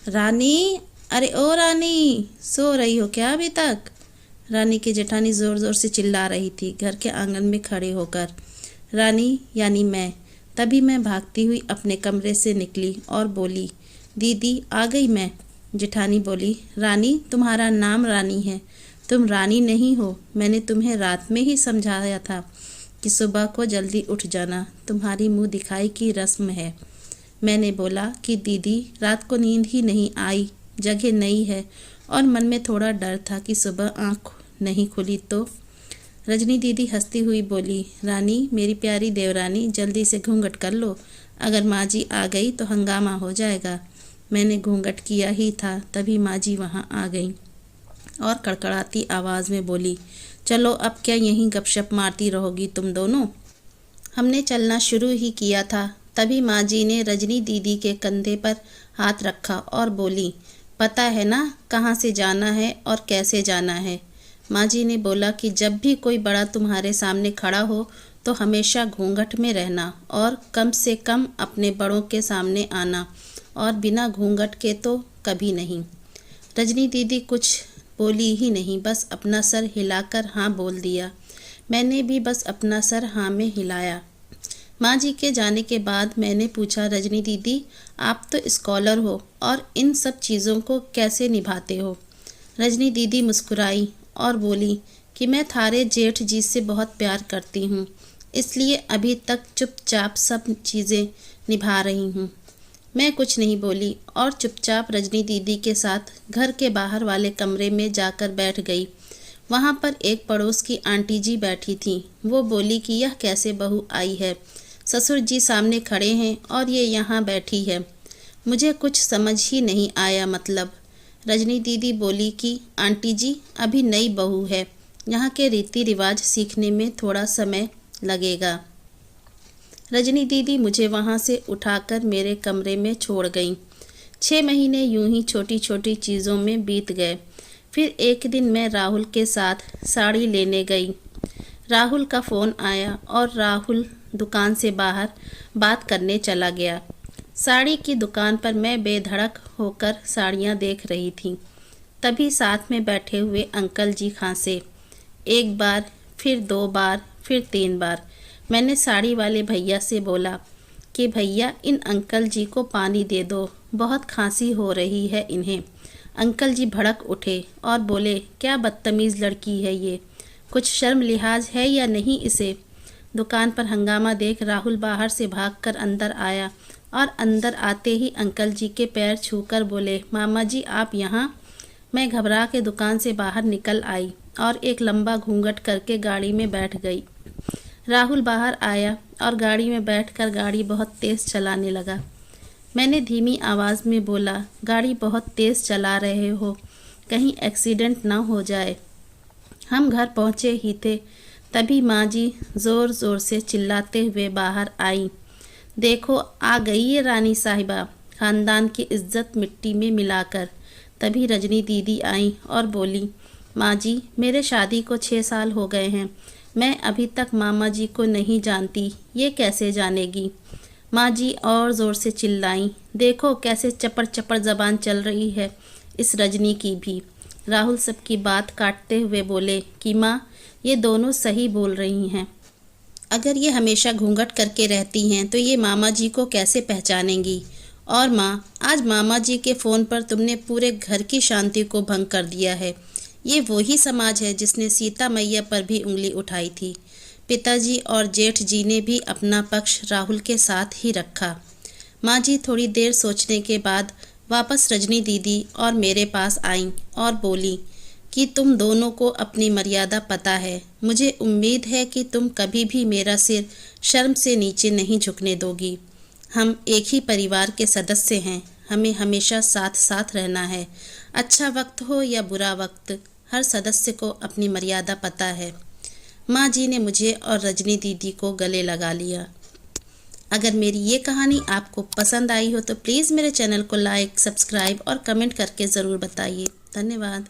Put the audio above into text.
रानी, अरे ओ रानी, सो रही हो क्या अभी तक? रानी की जेठानी ज़ोर ज़ोर से चिल्ला रही थी घर के आंगन में खड़े होकर। रानी यानी मैं। तभी मैं भागती हुई अपने कमरे से निकली और बोली, दीदी आ गई मैं। जेठानी बोली, रानी तुम्हारा नाम रानी है, तुम रानी नहीं हो। मैंने तुम्हें रात में ही समझाया था कि सुबह को जल्दी उठ जाना, तुम्हारी मुंह दिखाई की रस्म है। मैंने बोला कि दीदी रात को नींद ही नहीं आई, जगह नई है और मन में थोड़ा डर था कि सुबह आँख नहीं खुली तो। रजनी दीदी हंसती हुई बोली, रानी मेरी प्यारी देवरानी, जल्दी से घूंघट कर लो, अगर माँ जी आ गई तो हंगामा हो जाएगा। मैंने घूंघट किया ही था तभी माँ जी वहाँ आ गई और कड़कड़ाती आवाज़ में बोली, चलो अब क्या यहीं गपशप मारती रहोगी तुम दोनों? हमने चलना शुरू ही किया था तभी माँ जी ने रजनी दीदी के कंधे पर हाथ रखा और बोली, पता है ना कहाँ से जाना है और कैसे जाना है? माँ जी ने बोला कि जब भी कोई बड़ा तुम्हारे सामने खड़ा हो तो हमेशा घूंघट में रहना और कम से कम अपने बड़ों के सामने आना और बिना घूंघट के तो कभी नहीं। रजनी दीदी कुछ बोली ही नहीं, बस अपना सर हिलाकर हाँ बोल दिया। मैंने भी बस अपना सर हाँ में हिलाया। माँ जी के जाने के बाद मैंने पूछा, रजनी दीदी आप तो स्कॉलर हो और इन सब चीज़ों को कैसे निभाते हो? रजनी दीदी मुस्कुराई और बोली कि मैं थारे जेठ जी से बहुत प्यार करती हूँ, इसलिए अभी तक चुपचाप सब चीज़ें निभा रही हूँ। मैं कुछ नहीं बोली और चुपचाप रजनी दीदी के साथ घर के बाहर वाले कमरे में जाकर बैठ गई। वहाँ पर एक पड़ोस की आंटी जी बैठी थीं। वो बोली कि यह कैसे बहू आई है, ससुर जी सामने खड़े हैं और ये यहाँ बैठी है। मुझे कुछ समझ ही नहीं आया मतलब। रजनी दीदी बोली कि आंटी जी अभी नई बहू है, यहाँ के रीति रिवाज सीखने में थोड़ा समय लगेगा। रजनी दीदी मुझे वहाँ से उठाकर मेरे कमरे में छोड़ गईं। 6 महीने यूं ही छोटी छोटी चीज़ों में बीत गए। फिर एक दिन मैं राहुल के साथ साड़ी लेने गई। राहुल का फ़ोन आया और राहुल दुकान से बाहर बात करने चला गया। साड़ी की दुकान पर मैं बेधड़क होकर साड़ियाँ देख रही थी। तभी साथ में बैठे हुए अंकल जी खांसे। 1 बार, फिर 2 बार, फिर 3 बार। मैंने साड़ी वाले भैया से बोला कि भैया इन अंकल जी को पानी दे दो, बहुत खांसी हो रही है इन्हें। अंकल जी भड़क उठे और बोले, क्या बदतमीज़ लड़की है ये, कुछ शर्म लिहाज है या नहीं इसे? दुकान पर हंगामा देख राहुल बाहर से भागकर अंदर आया और अंदर आते ही अंकल जी के पैर छूकर बोले, मामा जी आप यहाँ? मैं घबरा के दुकान से बाहर निकल आई और एक लंबा घूंघट करके गाड़ी में बैठ गई। राहुल बाहर आया और गाड़ी में बैठकर गाड़ी बहुत तेज़ चलाने लगा। मैंने धीमी आवाज़ में बोला, गाड़ी बहुत तेज़ चला रहे हो, कहीं एक्सीडेंट ना हो जाए। हम घर पहुँचे ही थे तभी माँ जी ज़ोर ज़ोर से चिल्लाते हुए बाहर आई, देखो आ गई ये रानी साहिबा, ख़ानदान की इज्जत मिट्टी में मिलाकर। तभी रजनी दीदी आई और बोली, माँ जी मेरे शादी को 6 साल हो गए हैं, मैं अभी तक मामा जी को नहीं जानती, ये कैसे जानेगी? माँ जी और ज़ोर से चिल्लाई, देखो कैसे चपड़ चपड़ ज़बान चल रही है इस रजनी की भी। राहुल सबकी बात काटते हुए बोले कि माँ ये दोनों सही बोल रही हैं, अगर ये हमेशा घूंघट करके रहती हैं तो ये मामा जी को कैसे पहचानेंगी? और माँ आज मामा जी के फ़ोन पर तुमने पूरे घर की शांति को भंग कर दिया है। ये वही समाज है जिसने सीता मैया पर भी उंगली उठाई थी। पिताजी और जेठ जी ने भी अपना पक्ष राहुल के साथ ही रखा। माँ जी थोड़ी देर सोचने के बाद वापस रजनी दीदी और मेरे पास आईं और बोली कि तुम दोनों को अपनी मर्यादा पता है, मुझे उम्मीद है कि तुम कभी भी मेरा सिर शर्म से नीचे नहीं झुकने दोगी। हम एक ही परिवार के सदस्य हैं, हमें हमेशा साथ साथ रहना है। अच्छा वक्त हो या बुरा वक्त, हर सदस्य को अपनी मर्यादा पता है। माँ जी ने मुझे और रजनी दीदी को गले लगा लिया। अगर मेरी ये कहानी आपको पसंद आई हो तो प्लीज़ मेरे चैनल को लाइक, सब्सक्राइब और कमेंट करके ज़रूर बताइए। धन्यवाद।